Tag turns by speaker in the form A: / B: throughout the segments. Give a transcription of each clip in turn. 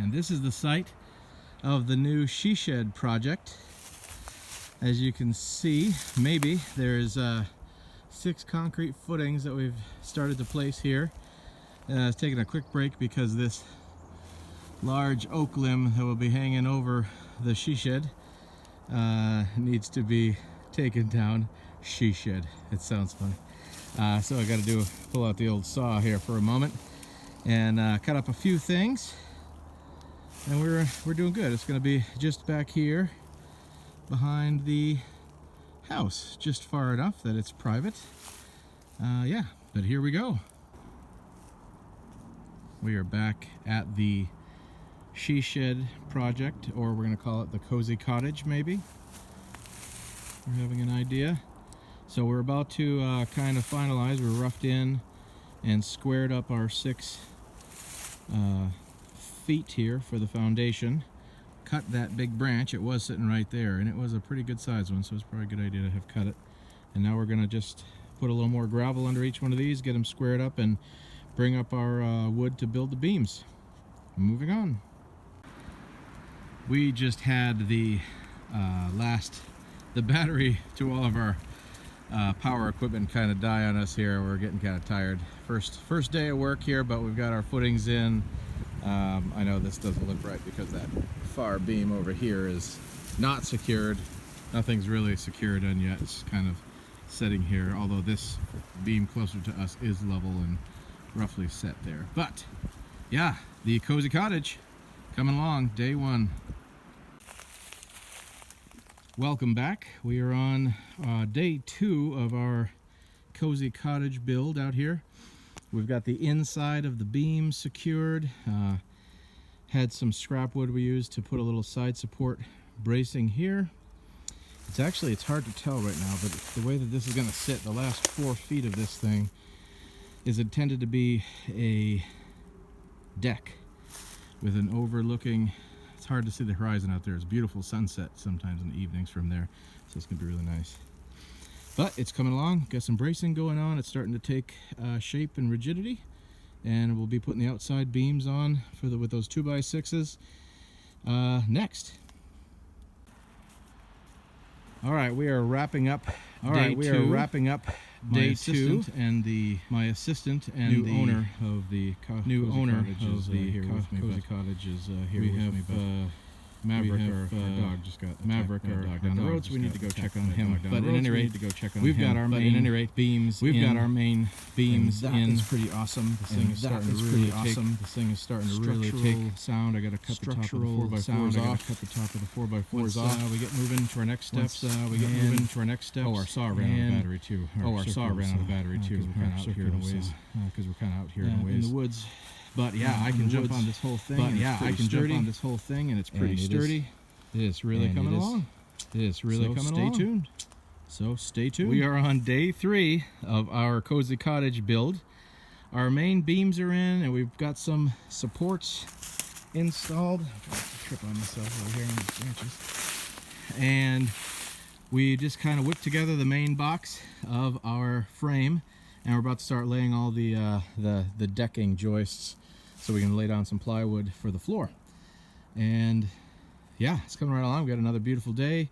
A: and this is the site of the new she shed project. As you can see, maybe there's 6 concrete footings that we've started to place here. I was taking a quick break because this large oak limb that will be hanging over the she shed needs to be taken down. She shed, it sounds funny. So I got to pull out the old saw here for a moment and cut up a few things, and we're doing good. It's going to be just back here behind the house, just far enough that it's private. Yeah, but here we go. We are back at the she shed project, or we're going to call it the cozy cottage, maybe. We're having an idea. So we're about to kind of finalize. We're roughed in and squared up our 6 feet here for the foundation. Cut that big branch. It was sitting right there, and it was a pretty good sized one, so it's probably a good idea to have cut it. And now we're going to just put a little more gravel under each one of these, get them squared up, and bring up our wood to build the beams. Moving on. We just had the battery to all of our power equipment kind of die on us here. We're getting kind of tired. First day of work here, but we've got our footings in. I know this doesn't look right because that far beam over here is not secured. Nothing's really secured on yet. It's kind of setting here, although this beam closer to us is level and roughly set there. But yeah, the cozy cottage coming along, day 1. Welcome back. We are on day 2 of our cozy cottage build out here. We've got the inside of the beam secured. Had some scrap wood we used to put a little side support bracing here. It's hard to tell right now, but the way that this is going to sit, the last 4 feet of this thing is intended to be a deck with an overlooking. It's hard to see the horizon out there. It's a beautiful sunset sometimes in the evenings from there, so it's going to be really nice. But it's coming along. Got some bracing going on. It's starting to take shape and rigidity, and we'll be putting the outside beams on with those 2x6s next. All right, we are wrapping up. Day 2. My assistant and the new owner of the cozy cottage is here with me. Maverick, our dog, just got Maverick, our dog down the road, so we need to go check on him. But at any rate, we've got our main beams. We've got our main beams in. That's pretty awesome. This thing is starting to really awesome. This thing is starting to really take sound. I got to cut the top of the 4x4s off. Cut the top of the 4x4s off. We get moving to our next steps. Oh, our saw ran out of battery too. Our saw ran out of battery too. We're kind of out here in ways because we're kind of out here in the woods. But yeah, I can jump on this whole thing. And it's pretty sturdy. It is really coming along. It is really coming along. Stay tuned. So stay tuned. We are on day 3 of our cozy cottage build. Our main beams are in, and we've got some supports installed. I'm trying to trip on myself over here on these branches. And we just kind of whipped together the main box of our frame, and we're about to start laying all the decking joists so we can lay down some plywood for the floor. And yeah, it's coming right along. We got another beautiful day.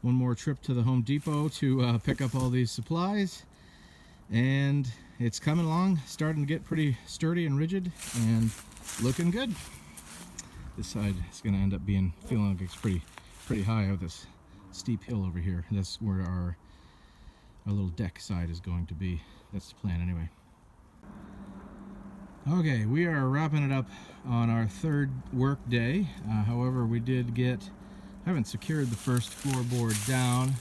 A: One more trip to the Home Depot to pick up all these supplies, and it's coming along, starting to get pretty sturdy and rigid and looking good. This side is going to end up feeling like it's pretty high of this steep hill over here. That's where our little deck side is going to be. That's the plan anyway. Okay, we are wrapping it up on our 3rd work day. However, we haven't secured the first floorboard down,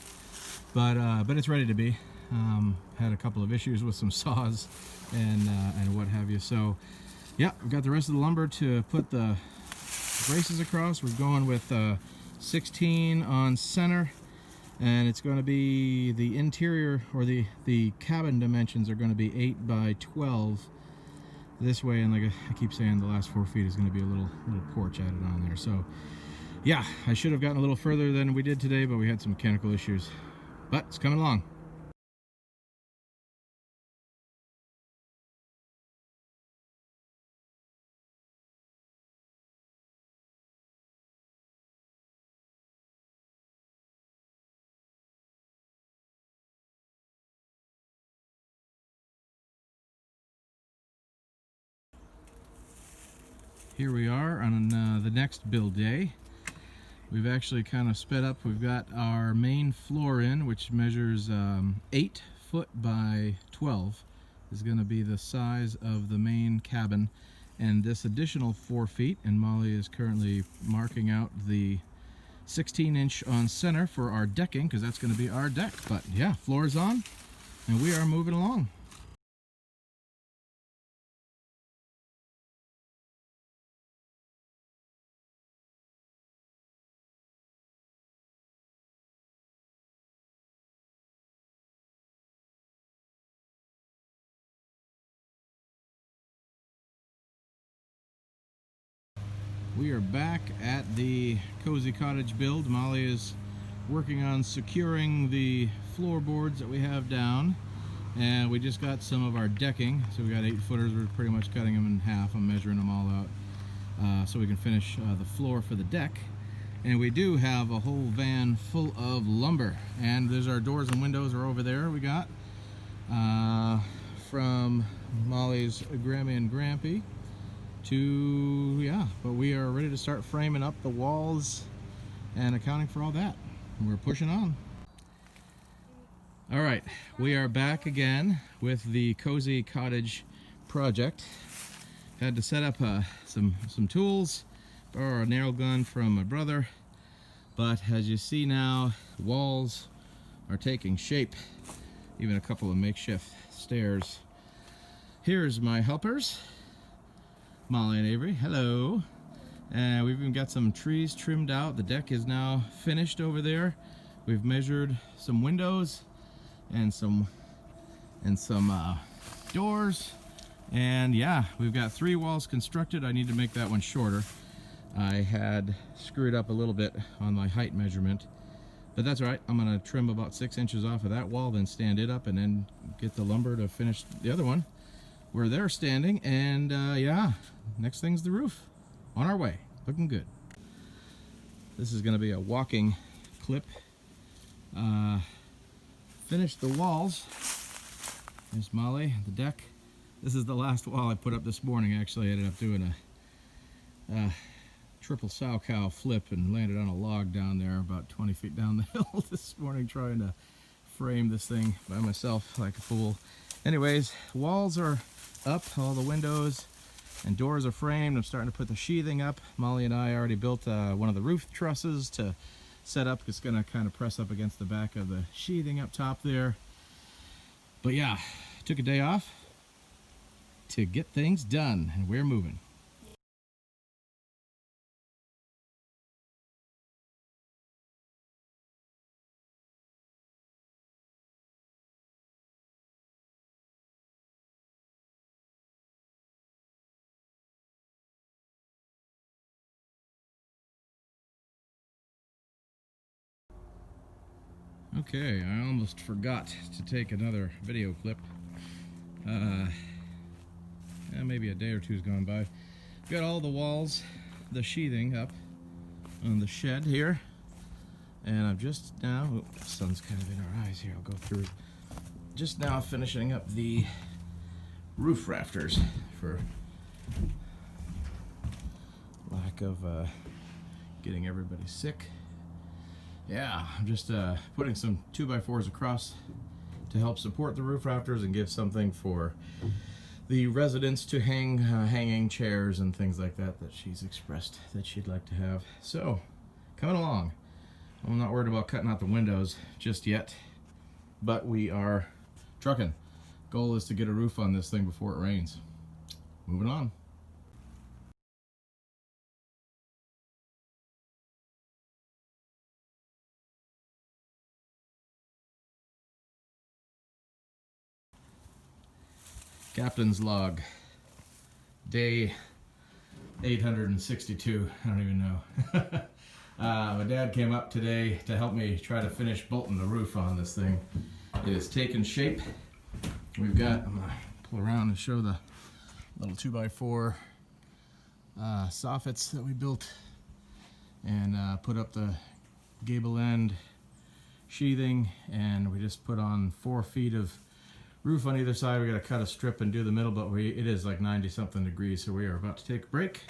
A: but it's ready to be. Had a couple of issues with some saws and what have you. So yeah, we've got the rest of the lumber to put the braces across. We're going with 16 on center, and it's going to be the interior, or the cabin dimensions are going to be 8 by 12 this way, and like I keep saying, the last 4 feet is going to be a little porch added on there. So yeah, I should have gotten a little further than we did today, but we had some mechanical issues. But it's coming along. Here we are on the next build day. We've actually kind of sped up. We've got our main floor in, which measures 8 foot by 12. Is going to be the size of the main cabin, and this additional 4 feet, and Molly is currently marking out the 16-inch on center for our decking, because that's going to be our deck. But yeah, floor's on, and we are moving along. We are back at the Cozy Cottage build. Molly is working on securing the floorboards that we have down, and we just got some of our decking. So we got 8-footers. We're pretty much cutting them in half. I'm measuring them all out so we can finish the floor for the deck. And we do have a whole van full of lumber, and there's our doors and windows are over there. We got from Molly's Grammy and Grampy to, yeah, but we are ready to start framing up the walls and accounting for all that. And we're pushing on. All right, we are back again with the Cozy Cottage project. Had to set up some tools, borrow a nail gun from my brother, but as you see now, walls are taking shape, even a couple of makeshift stairs. Here's my helpers, Molly and Avery. Hello. And we've even got some trees trimmed out. The deck is now finished over there. We've measured some windows and some doors, and yeah, we've got 3 walls constructed. I need to make that one shorter. I had screwed up a little bit on my height measurement, but that's all right. I'm gonna trim about 6 inches off of that wall, then stand it up, and then get the lumber to finish the other one where they're standing. And yeah, next thing's the roof. On our way, looking good. This is going to be a walking clip. Finished the walls. There's Molly, the deck. This is the last wall I put up this morning. Actually, I ended up doing a triple sow cow flip and landed on a log down there about 20 feet down the hill this morning, trying to frame this thing by myself like a fool. Anyways, walls are up, all the windows and doors are framed. I'm starting to put the sheathing up. Molly and I already built one of the roof trusses to set up. It's going to kind of press up against the back of the sheathing up top there. But yeah, took a day off to get things done, and we're moving. Okay, I almost forgot to take another video clip. Maybe a day or two's gone by. Got all the walls, the sheathing up on the shed here, and I'm just now, oh, the sun's kind of in our eyes here, I'll go through. Just now finishing up the roof rafters for lack of getting everybody sick. Yeah, I'm just putting some 2x4s across to help support the roof rafters and give something for the residents to hang hanging chairs and things like that she's expressed that she'd like to have. So, coming along. I'm not worried about cutting out the windows just yet, but we are trucking. Goal is to get a roof on this thing before it rains. Moving on. Captain's log, day 862, I don't even know. My dad came up today to help me try to finish bolting the roof on this thing. It is taking shape. We've got, I'm gonna pull around and show the little 2x4 soffits that we built, and put up the gable end sheathing, and we just put on 4 feet of roof on either side. We got to cut a strip and do the middle, but it is like 90 something degrees, so we are about to take a break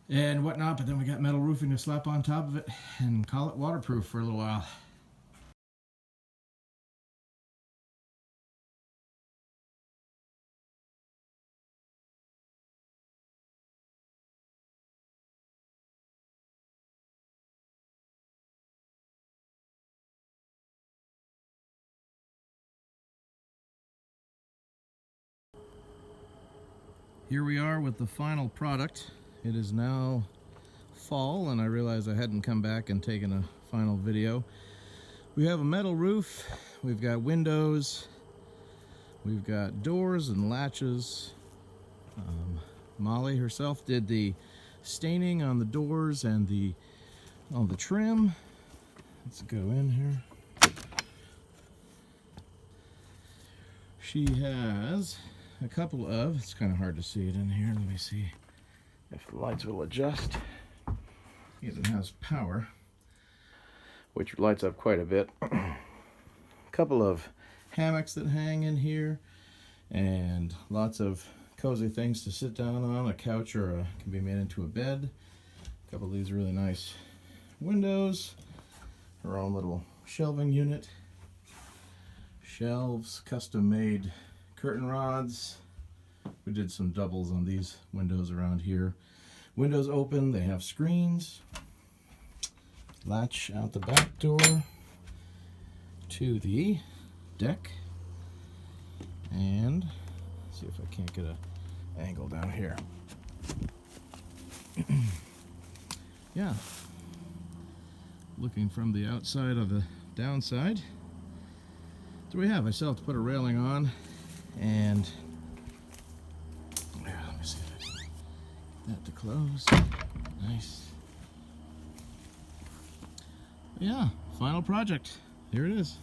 A: and whatnot, but then we got metal roofing to slap on top of it and call it waterproof for a little while. Here we are with the final product. It is now fall, and I realized I hadn't come back and taken a final video. We have a metal roof, we've got windows, we've got doors and latches. Molly herself did the staining on the doors and the trim. Let's go in here. She has a couple of, it's kind of hard to see it in here. Let me see if the lights will adjust. It has power, which lights up quite a bit. A couple of hammocks that hang in here, and lots of cozy things to sit down on. A couch can be made into a bed. A couple of these really nice windows. Her own little shelving unit. Shelves, custom made curtain rods. We did some doubles on these windows around here. Windows open, they have screens. Latch out the back door to the deck. And see if I can't get an angle down here. Yeah. Looking from the outside of the downside. So we have, I still have to put a railing on, and yeah, let me see that to close. Nice. Yeah, final project. Here it is.